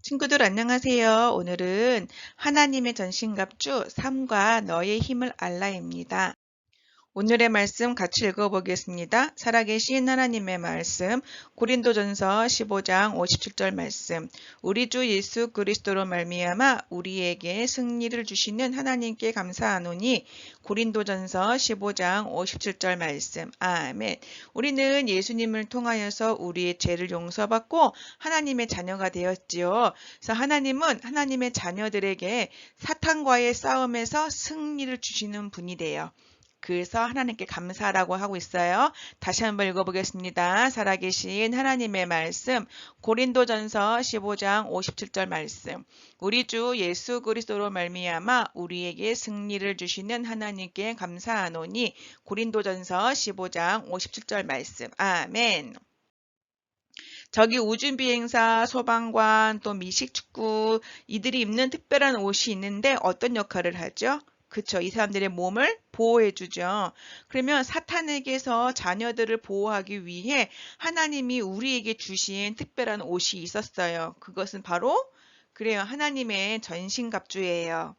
친구들 안녕하세요. 오늘은 하나님의 전신갑주 3과 너의 힘을 알라입니다. 오늘의 말씀 같이 읽어보겠습니다. 살아계신 하나님의 말씀, 고린도전서 15장 57절 말씀. 우리 주 예수 그리스도로 말미암아 우리에게 승리를 주시는 하나님께 감사하노니. 고린도전서 15장 57절 말씀. 아멘. 우리는 예수님을 통하여서 우리의 죄를 용서받고 하나님의 자녀가 되었지요. 그래서 하나님은 하나님의 자녀들에게 사탄과의 싸움에서 승리를 주시는 분이 돼요. 그래서 하나님께 감사라고 하고 있어요. 다시 한번 읽어보겠습니다. 살아계신 하나님의 말씀, 고린도전서 15장 57절 말씀. 우리 주 예수 그리스도로 말미암아 우리에게 승리를 주시는 하나님께 감사하노니. 고린도전서 15장 57절 말씀. 아멘. 저기 우주비행사, 소방관, 또 미식축구 이들이 입는 특별한 옷이 있는데 어떤 역할을 하죠? 그쵸. 이 사람들의 몸을 보호해주죠. 그러면 사탄에게서 자녀들을 보호하기 위해 하나님이 우리에게 주신 특별한 옷이 있었어요. 그것은 바로 그래요. 하나님의 전신갑주예요.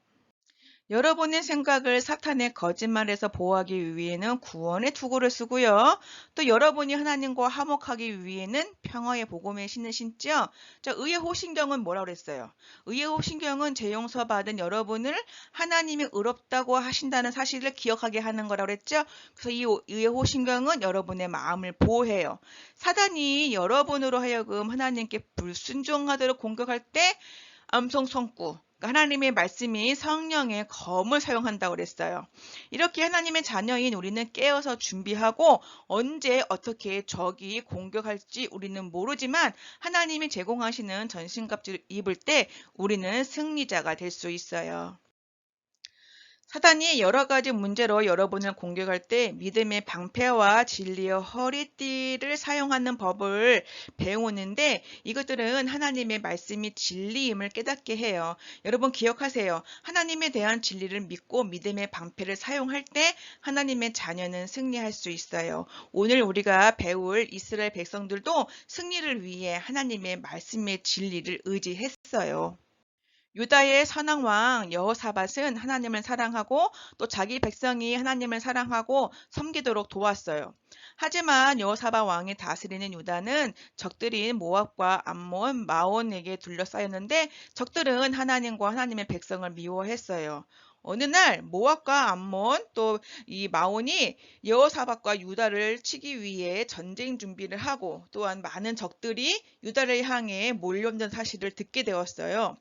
여러분의 생각을 사탄의 거짓말에서 보호하기 위해는 구원의 투구를 쓰고요. 또 여러분이 하나님과 화목하기 위해는 평화의 복음의 신을 신죠. 자, 의의 호신경은 뭐라고 그랬어요? 의의 호신경은 죄 용서받은 여러분을 하나님이 의롭다고 하신다는 사실을 기억하게 하는 거라고 그랬죠. 그래서 이 의의 호신경은 여러분의 마음을 보호해요. 사단이 여러분으로 하여금 하나님께 불순종하도록 공격할 때 암송 성구, 하나님의 말씀이 성령의 검을 사용한다고 그랬어요. 이렇게 하나님의 자녀인 우리는 깨어서 준비하고 언제 어떻게 적이 공격할지 우리는 모르지만 하나님이 제공하시는 전신갑주를 입을 때 우리는 승리자가 될 수 있어요. 사단이 여러 가지 문제로 여러분을 공격할 때 믿음의 방패와 진리의 허리띠를 사용하는 법을 배우는데 이것들은 하나님의 말씀이 진리임을 깨닫게 해요. 여러분 기억하세요. 하나님에 대한 진리를 믿고 믿음의 방패를 사용할 때 하나님의 자녀는 승리할 수 있어요. 오늘 우리가 배울 이스라엘 백성들도 승리를 위해 하나님의 말씀의 진리를 의지했어요. 유다의 선왕왕 여호사밧은 하나님을 사랑하고 또 자기 백성이 하나님을 사랑하고 섬기도록 도왔어요. 하지만 여호사밧 왕이 다스리는 유다는 적들인 모압과 암몬, 마온에게 둘러싸였는데 적들은 하나님과 하나님의 백성을 미워했어요. 어느 날 모압과 암몬 또 이 마온이 여호사밧과 유다를 치기 위해 전쟁 준비를 하고 또한 많은 적들이 유다를 향해 몰려온다는 사실을 듣게 되었어요.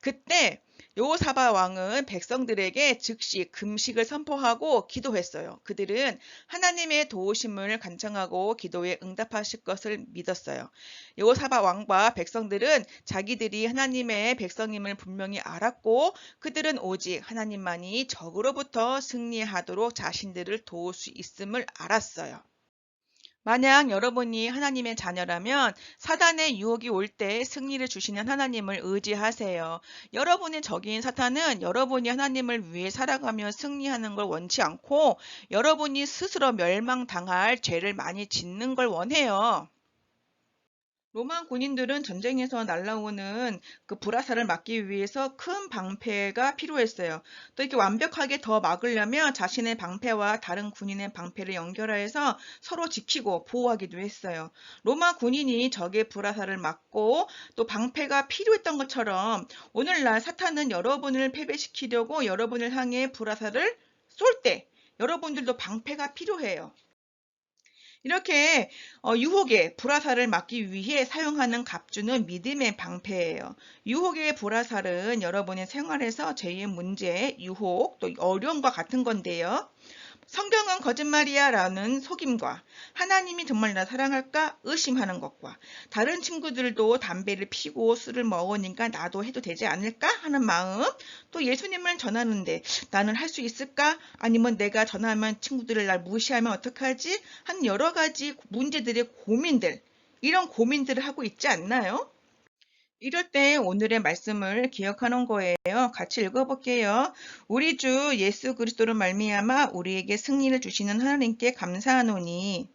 그때 여호사밧 왕은 백성들에게 즉시 금식을 선포하고 기도했어요. 그들은 하나님의 도우심을 간청하고 기도에 응답하실 것을 믿었어요. 여호사밧 왕과 백성들은 자기들이 하나님의 백성임을 분명히 알았고 그들은 오직 하나님만이 적으로부터 승리하도록 자신들을 도울 수 있음을 알았어요. 만약 여러분이 하나님의 자녀라면 사단의 유혹이 올 때 승리를 주시는 하나님을 의지하세요. 여러분의 적인 사탄은 여러분이 하나님을 위해 살아가며 승리하는 걸 원치 않고 여러분이 스스로 멸망당할 죄를 많이 짓는 걸 원해요. 로마 군인들은 전쟁에서 날아오는 그 불화살을 막기 위해서 큰 방패가 필요했어요. 또 이렇게 완벽하게 더 막으려면 자신의 방패와 다른 군인의 방패를 연결해서 서로 지키고 보호하기도 했어요. 로마 군인이 적의 불화살을 막고 또 방패가 필요했던 것처럼 오늘날 사탄은 여러분을 패배시키려고 여러분을 향해 불화살을 쏠 때 여러분들도 방패가 필요해요. 이렇게 유혹의 불화살을 막기 위해 사용하는 갑주는 믿음의 방패예요. 유혹의 불화살은 여러분의 생활에서 죄의 문제, 유혹, 또 어려움과 같은 건데요. 성경은 거짓말이야 라는 속임과 하나님이 정말 나 사랑할까 의심하는 것과 다른 친구들도 담배를 피고 술을 먹으니까 나도 해도 되지 않을까 하는 마음, 또 예수님을 전하는데 나는 할 수 있을까? 아니면 내가 전하면 친구들을 날 무시하면 어떡하지? 하는 여러 가지 문제들의 고민들, 이런 고민들을 하고 있지 않나요? 이럴 때 오늘의 말씀을 기억하는 거예요. 같이 읽어볼게요. 우리 주 예수 그리스도로 말미암아 우리에게 승리를 주시는 하나님께 감사하노니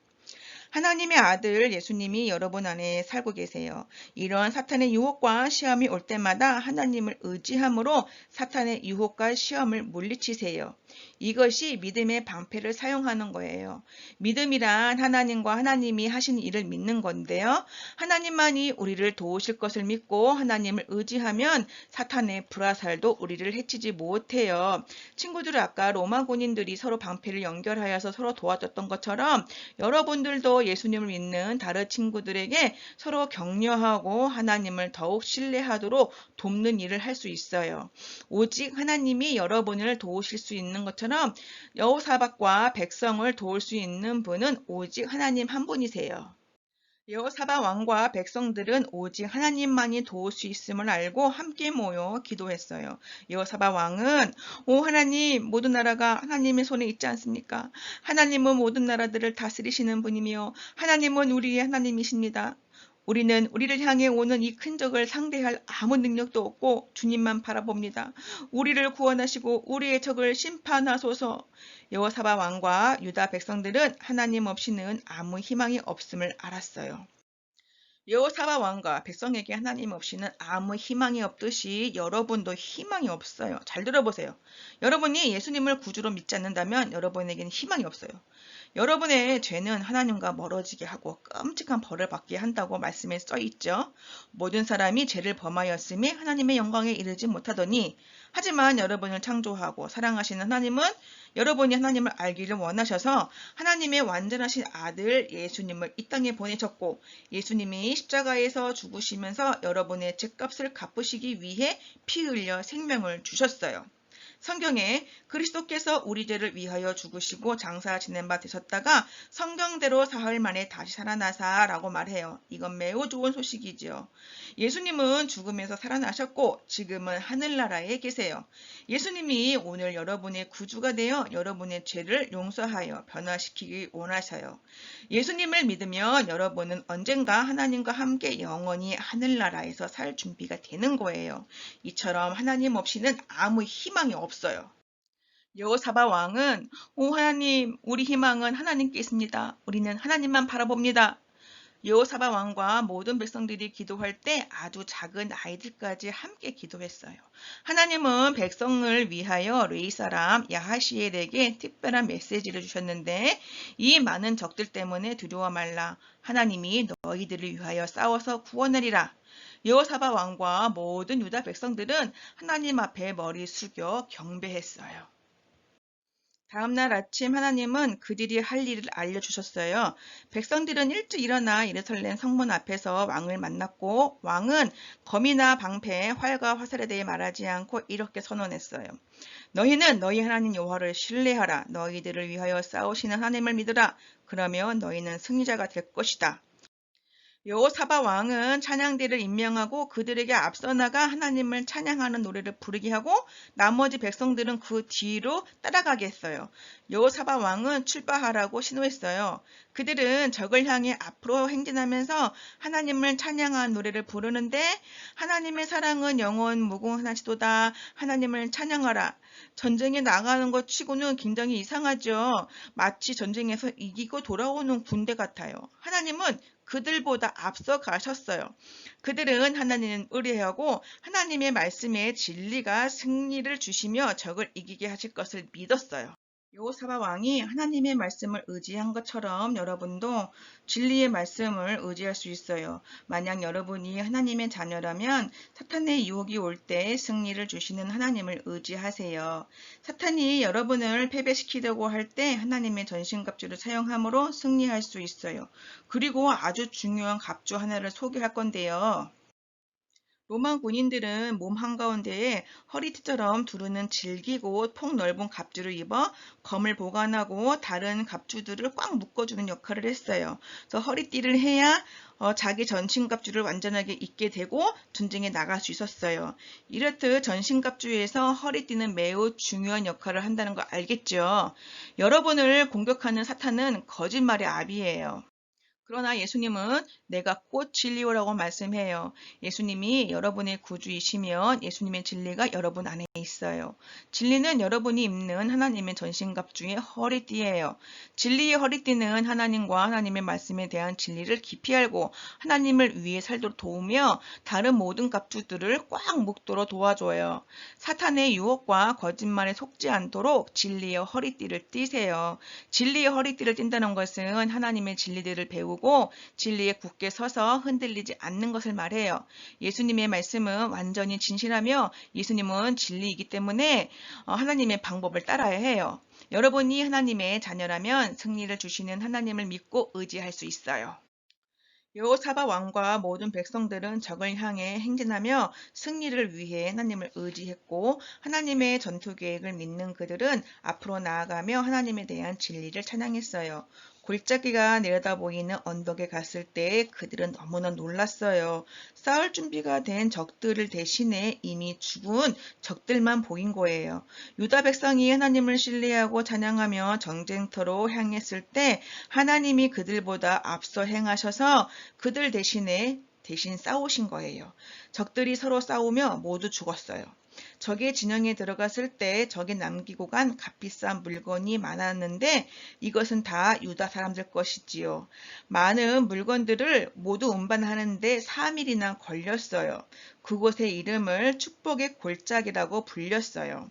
하나님의 아들 예수님이 여러분 안에 살고 계세요. 이런 사탄의 유혹과 시험이 올 때마다 하나님을 의지함으로 사탄의 유혹과 시험을 물리치세요. 이것이 믿음의 방패를 사용하는 거예요. 믿음이란 하나님과 하나님이 하신 일을 믿는 건데요. 하나님만이 우리를 도우실 것을 믿고 하나님을 의지하면 사탄의 불화살도 우리를 해치지 못해요. 친구들, 아까 로마 군인들이 서로 방패를 연결하여서 서로 도와줬던 것처럼 여러분들도 예수님을 믿는 다른 친구들에게 서로 격려하고 하나님을 더욱 신뢰하도록 돕는 일을 할 수 있어요. 오직 하나님이 여러분을 도우실 수 있는 것처럼 여호사밧과 백성을 도울 수 있는 분은 오직 하나님 한 분이세요. 여호사밧 왕과 백성들은 오직 하나님만이 도울 수 있음을 알고 함께 모여 기도했어요. 여호사밧 왕은 오 하나님, 모든 나라가 하나님의 손에 있지 않습니까? 하나님은 모든 나라들을 다스리시는 분이며 하나님은 우리의 하나님이십니다. 우리는 우리를 향해 오는 이 큰 적을 상대할 아무 능력도 없고 주님만 바라봅니다. 우리를 구원하시고 우리의 적을 심판하소서. 여호사밧 왕과 유다 백성들은 하나님 없이는 아무 희망이 없음을 알았어요. 여호사밧 왕과 백성에게 하나님 없이는 아무 희망이 없듯이 여러분도 희망이 없어요. 잘 들어보세요. 여러분이 예수님을 구주로 믿지 않는다면 여러분에게는 희망이 없어요. 여러분의 죄는 하나님과 멀어지게 하고 끔찍한 벌을 받게 한다고 말씀에 써 있죠. 모든 사람이 죄를 범하였음에 하나님의 영광에 이르지 못하더니, 하지만 여러분을 창조하고 사랑하시는 하나님은 여러분이 하나님을 알기를 원하셔서 하나님의 완전하신 아들 예수님을 이 땅에 보내셨고, 예수님이 십자가에서 죽으시면서 여러분의 죄값을 갚으시기 위해 피 흘려 생명을 주셨어요. 성경에 그리스도께서 우리 죄를 위하여 죽으시고 장사 지낸 바 되셨다가 성경대로 사흘 만에 다시 살아나사라고 말해요. 이건 매우 좋은 소식이지요. 예수님은 죽음에서 살아나셨고 지금은 하늘나라에 계세요. 예수님이 오늘 여러분의 구주가 되어 여러분의 죄를 용서하여 변화시키기 원하셔요. 예수님을 믿으면 여러분은 언젠가 하나님과 함께 영원히 하늘나라에서 살 준비가 되는 거예요. 이처럼 하나님 없이는 아무 희망이 없어요. 여호사밧 왕은 오 하나님, 우리 희망은 하나님께 있습니다. 우리는 하나님만 바라봅니다. 여호사밧 왕과 모든 백성들이 기도할 때 아주 작은 아이들까지 함께 기도했어요. 하나님은 백성을 위하여 레위 사람 야하시엘에게 특별한 메시지를 주셨는데, 이 많은 적들 때문에 두려워 말라. 하나님이 너희들을 위하여 싸워서 구원하리라. 여호사밧 왕과 모든 유다 백성들은 하나님 앞에 머리 숙여 경배했어요. 다음날 아침 하나님은 그들이 할 일을 알려주셨어요. 백성들은 일찍 일어나 예루살렘 성문 앞에서 왕을 만났고, 왕은 검이나 방패, 활과 화살에 대해 말하지 않고 이렇게 선언했어요. 너희는 너희 하나님 여호와를 신뢰하라. 너희들을 위하여 싸우시는 하나님을 믿으라. 그러면 너희는 승리자가 될 것이다. 여호사밧 왕은 찬양대를 임명하고 그들에게 앞서 나가 하나님을 찬양하는 노래를 부르게 하고 나머지 백성들은 그 뒤로 따라가게 했어요. 여호사밧 왕은 출발하라고 신호했어요. 그들은 적을 향해 앞으로 행진하면서 하나님을 찬양하는 노래를 부르는데, 하나님의 사랑은 영원 무궁하시도다. 하나님을 찬양하라. 전쟁에 나가는 것 치고는 굉장히 이상하죠. 마치 전쟁에서 이기고 돌아오는 군대 같아요. 하나님은 그들보다 앞서 가셨어요. 그들은 하나님을 의뢰하고 하나님의 말씀에 진리가 승리를 주시며 적을 이기게 하실 것을 믿었어요. 여호사밧 왕이 하나님의 말씀을 의지한 것처럼 여러분도 진리의 말씀을 의지할 수 있어요. 만약 여러분이 하나님의 자녀라면 사탄의 유혹이 올 때 승리를 주시는 하나님을 의지하세요. 사탄이 여러분을 패배시키려고 할 때 하나님의 전신갑주를 사용함으로 승리할 수 있어요. 그리고 아주 중요한 갑주 하나를 소개할 건데요. 로마 군인들은 몸 한가운데에 허리띠처럼 두르는 질기고 폭넓은 갑주를 입어 검을 보관하고 다른 갑주들을 꽉 묶어주는 역할을 했어요. 그래서 허리띠를 해야 자기 전신갑주를 완전하게 입게 되고 전쟁에 나갈 수 있었어요. 이렇듯 전신갑주에서 허리띠는 매우 중요한 역할을 한다는 거 알겠죠? 여러분을 공격하는 사탄은 거짓말의 아비예요. 그러나 예수님은 내가 곧 진리오라고 말씀해요. 예수님이 여러분의 구주이시면 예수님의 진리가 여러분 안에 있어요. 진리는 여러분이 입는 하나님의 전신갑주의 허리띠예요. 진리의 허리띠는 하나님과 하나님의 말씀에 대한 진리를 깊이 알고 하나님을 위해 살도록 도우며 다른 모든 갑주들을 꽉 묶도록 도와줘요. 사탄의 유혹과 거짓말에 속지 않도록 진리의 허리띠를 띠세요. 진리의 허리띠를 띈다는 것은 하나님의 진리들을 배우고 진리에 굳게 서서 흔들리지 않는 것을 말해요. 예수님의 말씀은 완전히 진실하며 예수님은 진리이기 때문에 하나님의 방법을 따라야 해요. 여러분이 하나님의 자녀라면 승리를 주시는 하나님을 믿고 의지할 수 있어요. 여호사밧 왕과 모든 백성들은 적을 향해 행진하며 승리를 위해 하나님을 의지했고 하나님의 전투 계획을 믿는 그들은 앞으로 나아가며 하나님에 대한 진리를 찬양했어요. 골짜기가 내려다 보이는 언덕에 갔을 때 그들은 너무나 놀랐어요. 싸울 준비가 된 적들을 대신해 이미 죽은 적들만 보인 거예요. 유다 백성이 하나님을 신뢰하고 찬양하며 전쟁터로 향했을 때 하나님이 그들보다 앞서 행하셔서 그들 대신 싸우신 거예요. 적들이 서로 싸우며 모두 죽었어요. 적의 진영에 들어갔을 때 적이 남기고 간 값비싼 물건이 많았는데 이것은 다 유다 사람들 것이지요. 많은 물건들을 모두 운반하는데 3일이나 걸렸어요. 그곳의 이름을 축복의 골짜기라고 불렸어요.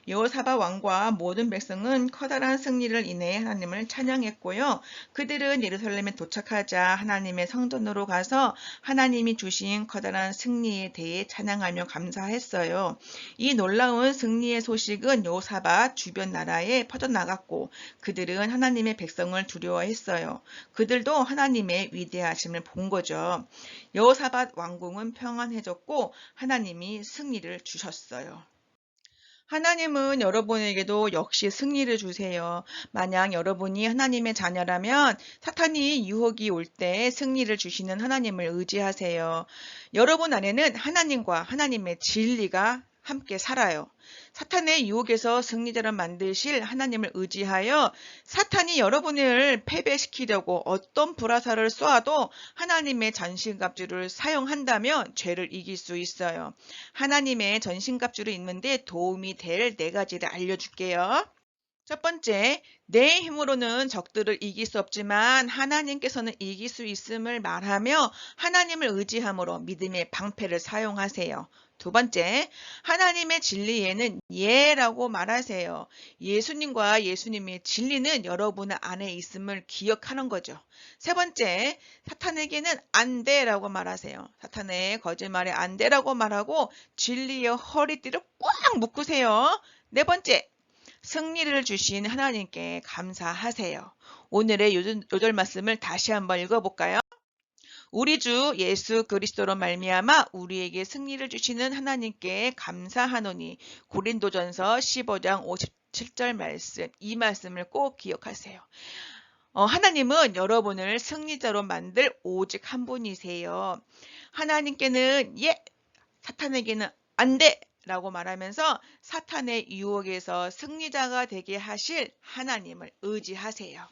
여호사밧 왕과 모든 백성은 커다란 승리를 인해 하나님을 찬양했고요. 그들은 예루살렘에 도착하자 하나님의 성전으로 가서 하나님이 주신 커다란 승리에 대해 찬양하며 감사했어요. 이 놀라운 승리의 소식은 여호사밧 주변 나라에 퍼져나갔고 그들은 하나님의 백성을 두려워했어요. 그들도 하나님의 위대하심을 본 거죠. 여호사밧 왕궁은 평안해졌고 하나님이 승리를 주셨어요. 하나님은 여러분에게도 역시 승리를 주세요. 만약 여러분이 하나님의 자녀라면 사탄이 유혹이 올 때 승리를 주시는 하나님을 의지하세요. 여러분 안에는 하나님과 하나님의 진리가 함께 살아요. 사탄의 유혹에서 승리자를 만드실 하나님을 의지하여 사탄이 여러분을 패배시키려고 어떤 불화살을 쏘아도 하나님의 전신갑주를 사용한다면 죄를 이길 수 있어요. 하나님의 전신갑주를 입는데 도움이 될 4가지를 알려줄게요. 첫 번째, 내 힘으로는 적들을 이길 수 없지만 하나님께서는 이길 수 있음을 말하며 하나님을 의지함으로 믿음의 방패를 사용하세요. 두 번째, 하나님의 진리에는 예라고 말하세요. 예수님과 예수님의 진리는 여러분 안에 있음을 기억하는 거죠. 세 번째, 사탄에게는 안 돼라고 말하세요. 사탄의 거짓말에 안 돼라고 말하고 진리의 허리띠를 꽉 묶으세요. 네 번째, 승리를 주신 하나님께 감사하세요. 오늘의 요절 말씀을 다시 한번 읽어볼까요? 우리 주 예수 그리스도로 말미암아 우리에게 승리를 주시는 하나님께 감사하노니. 고린도전서 15장 57절 말씀, 이 말씀을 꼭 기억하세요. 하나님은 여러분을 승리자로 만들 오직 한 분이세요. 하나님께는 예, 사탄에게는 안 돼! 라고 말하면서 사탄의 유혹에서 승리자가 되게 하실 하나님을 의지하세요.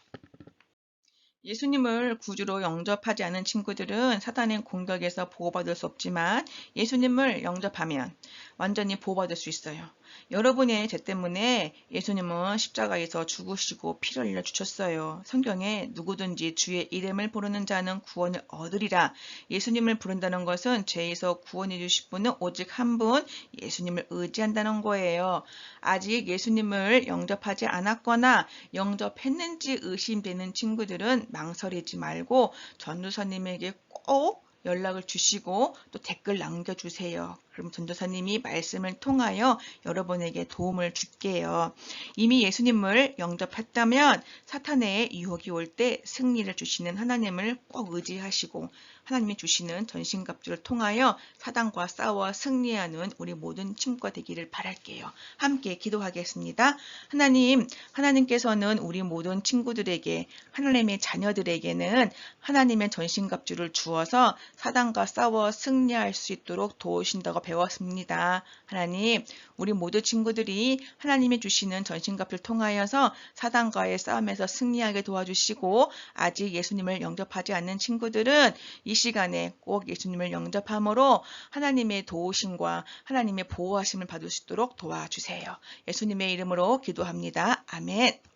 예수님을 구주로 영접하지 않은 친구들은 사탄의 공격에서 보호받을 수 없지만 예수님을 영접하면 완전히 보호받을 수 있어요. 여러분의 죄 때문에 예수님은 십자가에서 죽으시고 피를 흘려 주셨어요. 성경에 누구든지 주의 이름을 부르는 자는 구원을 얻으리라. 예수님을 부른다는 것은 죄에서 구원해 주실 분은 오직 한 분, 예수님을 의지한다는 거예요. 아직 예수님을 영접하지 않았거나 영접했는지 의심되는 친구들은 망설이지 말고 전도사님에게 꼭 연락을 주시고 또 댓글 남겨주세요. 그럼 전도사님이 말씀을 통하여 여러분에게 도움을 줄게요. 이미 예수님을 영접했다면 사탄의 유혹이 올 때 승리를 주시는 하나님을 꼭 의지하시고 하나님이 주시는 전신갑주를 통하여 사단과 싸워 승리하는 우리 모든 친구가 되기를 바랄게요. 함께 기도하겠습니다. 하나님께서는 우리 모든 친구들에게 하나님의 자녀들에게는 하나님의 전신갑주를 주어서 사단과 싸워 승리할 수 있도록 도우신다고 배웠습니다. 하나님, 우리 모두 친구들이 하나님이 주시는 전신갑주를 통하여서 사단과의 싸움에서 승리하게 도와주시고 아직 예수님을 영접하지 않는 친구들은 이 시간에 꼭 예수님을 영접함으로 하나님의 도우심과 하나님의 보호하심을 받을 수 있도록 도와주세요. 예수님의 이름으로 기도합니다. 아멘.